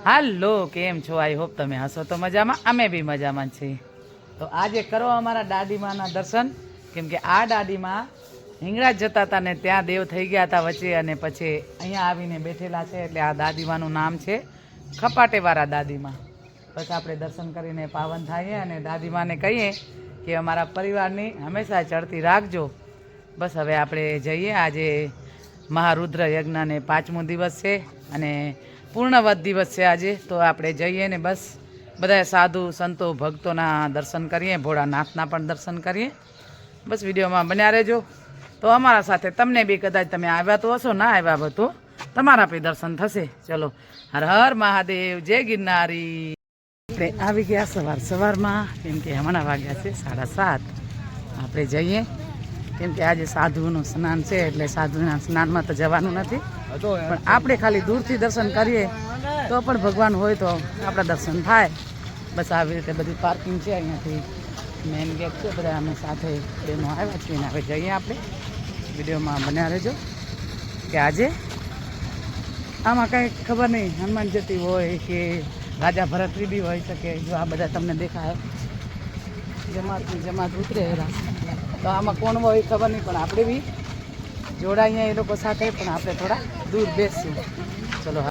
હાલો, કેમ છો? I hope તમે હસો તો મજામાં, અમે બી મજામાં છીએ. તો આજે કરો અમારા દાદીમાના દર્શન, કેમ કે આ દાદીમાં હિંગળાજ જતા હતા ને ત્યાં દેવ થઈ ગયા હતા વચ્ચે, અને પછી અહીંયા આવીને બેઠેલા છે. એટલે આ દાદીમાનું નામ છે ખપાટેવાળા દાદીમા. બસ આપણે દર્શન કરીને પાવન થઈએ અને દાદીમાને કહીએ કે અમારા પરિવારની હંમેશા ચડતી રાખજો. બસ હવે આપણે જઈએ. આજે મહારુદ્ર યજ્ઞને 5મો દિવસ છે અને પૂર્ણવત દિવસ છે આજે. તો આપણે જઈએ ને બસ બધા સાધુ સંતો ભક્તોના દર્શન કરીએ, ભોળાનાથના પણ દર્શન કરીએ. બસ વિડીયોમાં બન્યા રહેજો. તો અમારા સાથે તમને બી કદાચ તમે આવ્યા તો હશો, ના આવ્યા હોય તો તમારા બી દર્શન થશે. ચલો, હર હર મહાદેવ, જય ગિરનારી. આપણે આવી ગયા સવારમાં, કેમ કે હમણાં વાગ્યા છે 7:30. આપણે જઈએ કેમ કે આજે સાધુનું સ્નાન છે, એટલે સાધુના સ્નાનમાં તો જવાનું નથી, પણ આપણે ખાલી દૂરથી દર્શન કરીએ તો પણ ભગવાન હોય તો આપણા દર્શન થાય. બસ આવી રીતે બધી પાર્કિંગ છે, અહીંયાથી મેઇન ગેટ છે. બધા અમે સાથે બહેનો આવ્યા છીએ. હવે જઈએ આપણે. વિડીયોમાં બન્યા રહેજો કે આજે આમાં કાંઈ ખબર નહીં, હનુમાન જતી હોય કે રાજા ભરતરી બી હોઈ શકે. જો આ બધા તમને દેખાય જમાતની જમાત ઉતરે, તો આમાં કોણ હોય ખબર નહીં, પણ આપણે બી જોડાઈએ એ લોકો સાથે, પણ આપણે થોડા દૂર બેસશું. ચલો.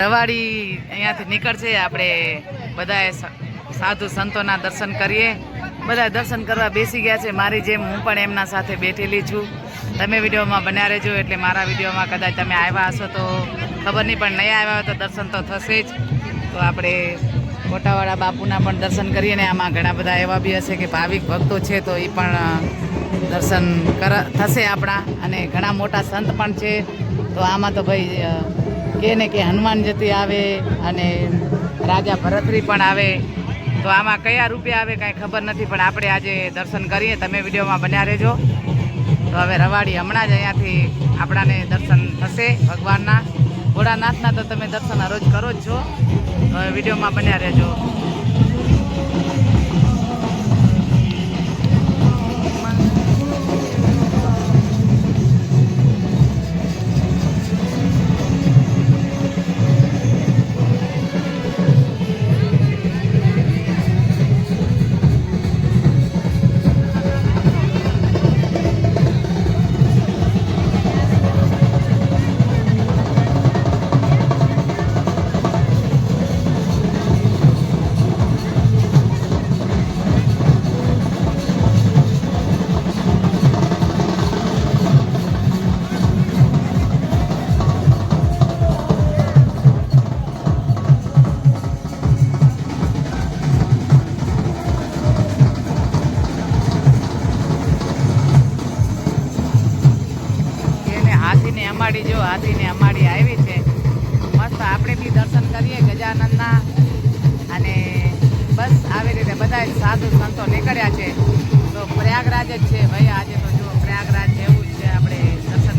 રવાડી અહીંયાથી નીકળશે. આપણે બધાએ સાધુ સંતોના દર્શન કરીએ. બધા દર્શન કરવા બેસી ગયા છે, મારી જેમ હું પણ એમના સાથે બેઠેલી છું. તમે વિડીયોમાં બન્યા રહેજો, એટલે મારા વિડીયોમાં કદાચ તમે આવ્યા હશો તો ખબર નહીં, પણ નહીં આવ્યા હોય તો દર્શન તો થશે જ. તો આપણે કોટાવાળા બાપુના પણ દર્શન કરીએ ને આમાં ઘણા બધા એવા બી હશે કે ભાવિક ભક્તો છે, તો એ પણ દર્શન થશે આપણા. અને ઘણા મોટા સંત પણ છે. તો આમાં તો ભાઈ કે ને કે હનુમાન જતી આવે અને રાજા ભરતરી પણ આવે. તો આમાં કયા રૂપિયા આવે કાંઈ ખબર નથી, પણ આપણે આજે દર્શન કરીએ. તમે વિડીયોમાં બન્યા રહેજો. તો હવે રવાડી હમણાં જ અહીંયાથી આપણાને દર્શન થશે ભગવાનના. ભોળાનાથના તો તમે દર્શન રોજ કરો જ છો. તો હવે વિડીયોમાં બન્યા રહેજો. અંબાડી જો હાથીને અંબાડી આવી છે મસ્ત. આપણે બી દર્શન કરીએ ગજાનંદના. અને બસ આવી રીતે બધા સાધુ સંતો નીકળ્યા છે. તો પ્રયાગરાજ જ છે ભાઈ આજે. તો જો પ્રયાગરાજ જેવું જ છે, આપણે દર્શન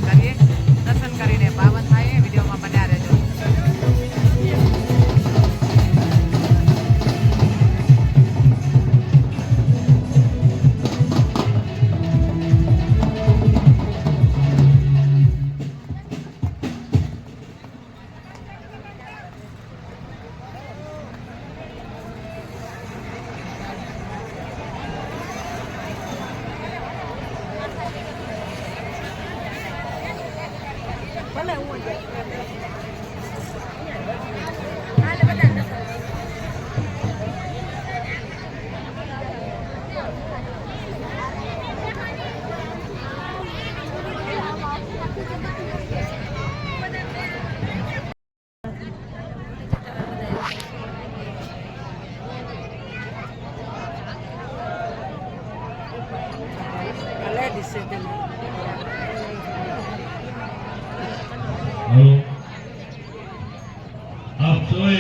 आप सोए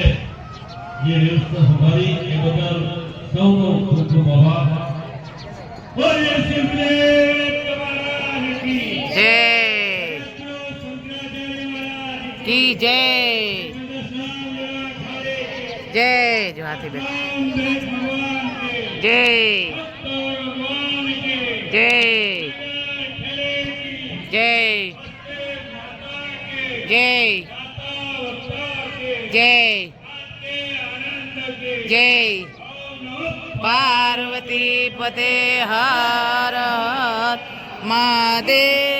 ये व्यवस्था हमारी के बगल सौनो खूब आभार और ये सिमरे महाराज की जय जय जो हाथी बेटा जय जय जय जय जय जय पार्वती पते हर महादेव।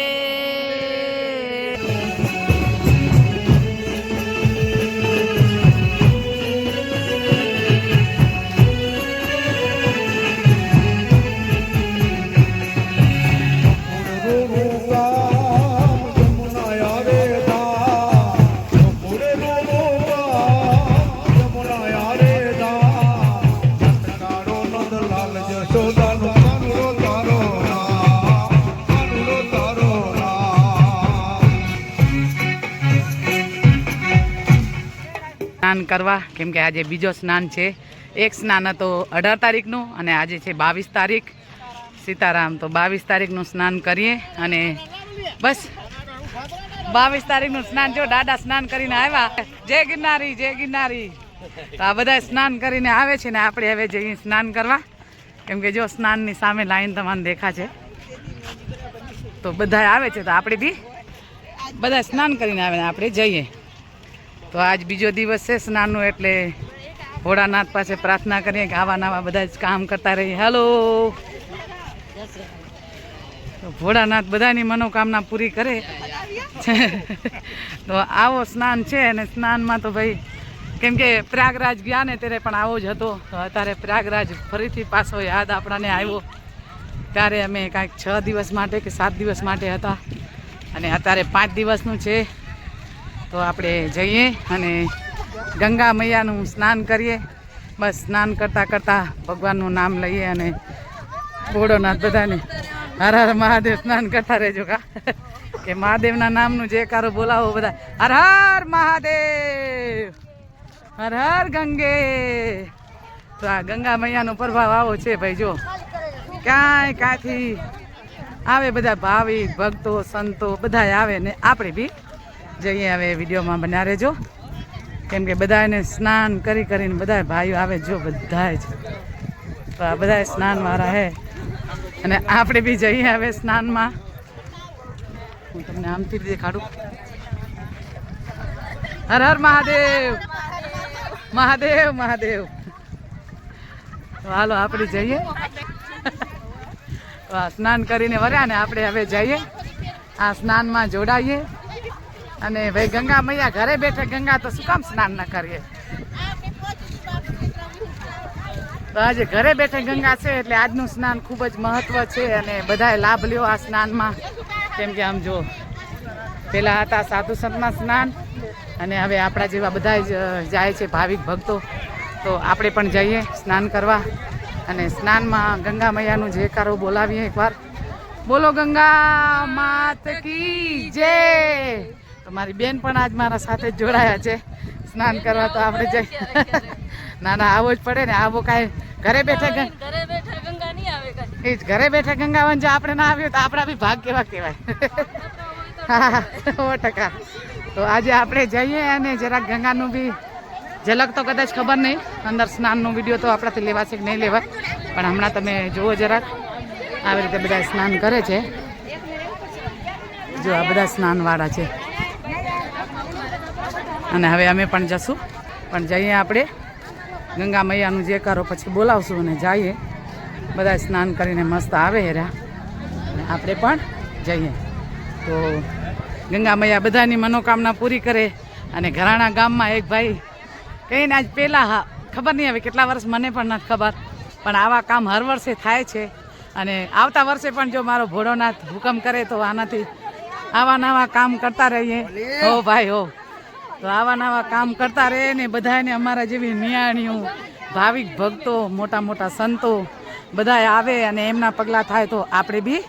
સ્નાન કરવા કેમ કે આજે બીજો સ્નાન છે. એક સ્નાન હતો 18 તારીખનું અને આજે છે 22 તારીખ સીતારામ. તો 22 તારીખનું સ્નાન કરીએ અને બસ 22 તારીખનું સ્નાન જો દાદા સ્નાન કરીને આવ્યા. જય ગિરનારી જય ગિરનારી. તો આ બધા સ્નાન કરીને આવે છે ને આપણે હવે જઈએ સ્નાન કરવા કેમ કે જો સ્નાનની સામે લાઈન તમને દેખા છે તો બધા આવે છે તો આપણે બી બધા સ્નાન કરીને આવે ને આપણે જઈએ. તો આજ બીજો દિવસ છે સ્નાનનો એટલે ભોળાનાથ પાસે પ્રાર્થના કરીએ કે આવા નવા બધા જ કામ કરતા રહીએ. હેલો ભોળાનાથ બધાની મનોકામના પૂરી કરે. તો આવો સ્નાન છે અને સ્નાનમાં તો ભાઈ કેમ કે પ્રયાગરાજ ગયા ને ત્યારે પણ આવો જ હતો. તો અત્યારે પ્રયાગરાજ ફરીથી પાછો યાદ આપણાને આવ્યો. ત્યારે અમે કાંઈક 6 દિવસ માટે કે 7 દિવસ માટે હતા અને અત્યારે 5 દિવસનું છે. તો આપણે જઈએ અને ગંગા મૈયાનું સ્નાન કરીએ. બસ સ્નાન કરતાં કરતાં ભગવાનનું નામ લઈએ અને ભોળોનાથ બધાને હર હર મહાદેવ સ્નાન કરતા રહેજો કા કે મહાદેવના નામનું જે કારો બોલાવો બધા હર હર મહાદેવ હર હર ગંગે. તો આ ગંગા મૈયાનો પ્રભાવ આવો છે ભાઈ. જો ક્યાંયથી આવે બધા ભાવિક ભક્તો સંતો બધા આવે ને આપણે બી જઈએ. હવે વિડીયોમાં બન્યા રહેજો કેમ કે બધાને સ્નાન કરીને બધા ભાઈઓ આવે જો બધા જ. તો આ બધા સ્નાનવાળા હે અને આપણે બી જઈએ હવે સ્નાનમાં. હું તમને આમથી દેખાડું. હર હર મહાદેવ મહાદેવ મહાદેવ. તો હાલો આપણે જઈએ. તો આ સ્નાન કરીને વર્યા ને આપણે હવે જઈએ આ સ્નાનમાં જોડાઈએ. અને ભાઈ ગંગા મૈયા ઘરે બેઠે ગંગા તો શું કામ સ્નાન ન કરીએ. તો આજે ઘરે બેઠે ગંગા છે એટલે આજનું સ્નાન ખૂબ જ મહત્વ છે અને બધાએ લાભ લ્યો આ સ્નાનમાં. કેમ કે આમ જો પહેલાં હતા સાધુ સંતના સ્નાન અને હવે આપણા જેવા બધા જ જાય છે ભાવિક ભક્તો. તો આપણે પણ જઈએ સ્નાન કરવા અને સ્નાનમાં ગંગા મૈયાનું જયકારો બોલાવીએ એકવાર. બોલો ગંગા માત કી જય. તો મારી બેન પણ આજ મારા સાથે જ જોડાયા છે સ્નાન કરવા. તો આપણે જઈ ના ના આવો જ પડે ને. આવો કાંઈ ઘરે બેઠે ગંગા નહીં આવે. એ જ ઘરે બેઠે ગંગાવન જો આપણે ના આવ્યું તો આપણા બી ભાગ કેવા કહેવાય. હા 100%. તો આજે આપણે જઈએ અને જરાક ગંગાનું બી ઝલક તો કદાચ ખબર નહીં. અંદર સ્નાનનો વિડીયો તો આપણાથી લેવાશે કે નહીં લેવાય પણ હમણાં તમે જુઓ જરાક આવી રીતે બધા સ્નાન કરે છે. જો આ બધા સ્નાનવાળા છે અને હવે અમે પણ જશું. પણ જઈએ આપણે ગંગા મૈયાનું જે કરો પછી બોલાવશું અને જઈએ. બધા સ્નાન કરીને મસ્ત આવે હેરા અને આપણે પણ જઈએ. તો ગંગા મૈયા બધાની મનોકામના પૂરી કરે. અને ઘરાણા ગામમાં એક ભાઈ કહીને આજ પહેલાં હા ખબર નહીં હવે કેટલા વર્ષ મને પણ નથી ખબર, પણ આવા કામ હર વર્ષે થાય છે. અને આવતા વર્ષે પણ જો મારો ભોળોનાથ હુકમ કરે તો આનાથી આવા નવા કામ કરતા રહીએ. હો ભાઈ હો, તો આવા નવા કામ કરતા રહે ને બધાને અમારા જેવી નિયાણીઓ ભાવિક ભક્તો મોટા મોટા સંતો બધા આવે અને એમના પગલાં થાય તો આપણે બી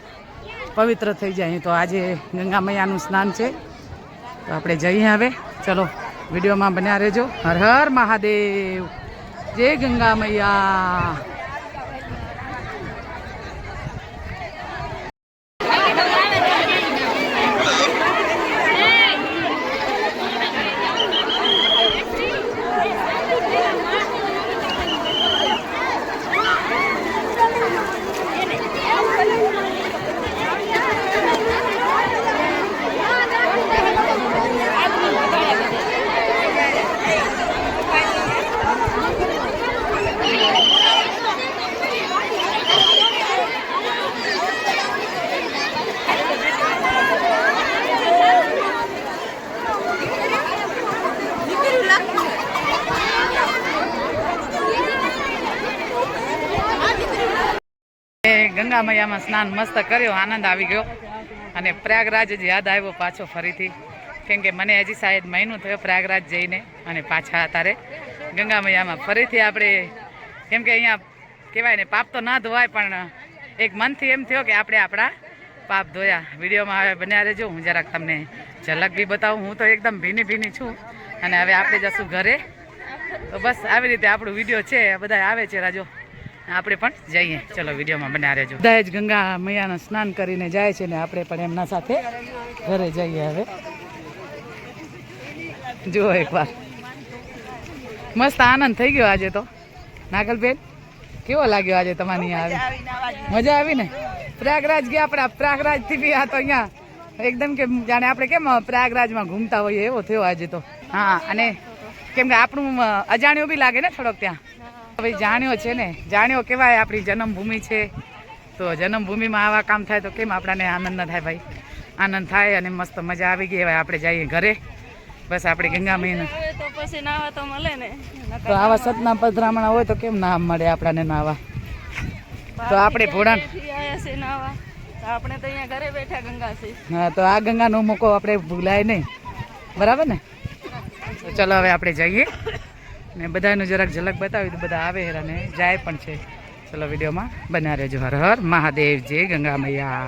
પવિત્ર થઈ જાય. તો આજે ગંગા મૈયાનું સ્નાન છે તો આપણે જઈએ હવે. ચલો વિડીયોમાં બન્યા રહેજો. હર હર મહાદેવ, જય ગંગા મૈયા. ગંગા મૈયામાં સ્નાન મસ્ત કર્યો, આનંદ આવી ગયો. અને પ્રયાગરાજ જ યાદ આવ્યો પાછો ફરીથી, કેમ કે મને હજી શાયદ મહિનો થયો પ્રયાગરાજ જઈને અને પાછા અત્યારે ગંગા મૈયામાં ફરીથી આપણે, કેમ કે અહીંયા કહેવાય ને પાપ તો ના ધોવાય, પણ એક મનથી એમ થયો કે આપણે આપણા પાપ ધોયા. વિડીયોમાં હવે બન્યા રહેજો. હું જરાક તમને ઝલક બી બતાવું. હું તો એકદમ ભીની છું અને હવે આપણે જશું ઘરે. તો બસ આવી રીતે આપણું વિડીયો છે, બધા આવે છે રાજો, આપણે પણ જઈએ. ચલો વિડીયોમાં બન્યા રહેજો. બધા જ ગંગા મૈયાના સ્નાન કરીને જાય છે ને આપણે પણ એમના સાથે ઘરે જઈએ. હવે જુઓ એકવાર મસ્ત આનંદ થઈ ગયો આજે તો. નાગલબેન કેવો લાગ્યો આજે તમારી આવી? મજા આવી ને? પ્રયાગરાજ ગયા આપણે, પ્રયાગરાજથી બી આ તો અહીંયા એકદમ કે જાણે આપણે કેમ પ્રયાગરાજમાં ઘૂમતા હોઈએ એવો થયો આજે તો. હા, અને કેમ કે આપણું અજાણ્યું બી લાગે ને થોડોક ત્યાં. ભાઈ જાણ્યો છે ને, જાણ્યો કહેવાય, આપણી જન્મભૂમિ છે. તો જન્મભૂમિમાં આવા કામ થાય તો કેમ આપણાને આનંદ ન થાય ભાઈ? આનંદ થાય અને મસ્ત મજા આવી ગઈ. હવે આપણે જઈએ ઘરે. બસ આપણે ગંગા મૈયા તો પછી નાવા તો મળે ને. તો આવા સતના પધરામણા હોય તો કેમ ના મળે આપણાને નાવા? તો આપણે ભોળા આપણે તો અહીંયા ઘરે બેઠા ગંગા છે. હા, તો આ ગંગાનો મોકો આપણે ભૂલાય નહીં, બરાબર ને? તો ચલો હવે આપણે જઈએ ને બધાનું જરાક ઝલક બતાવી તો બધા આવે અને જાય પણ છે. ચલો વિડીયોમાં બન્યા રહેજો. હર હર મહાદેવ, જય ગંગા મૈયા.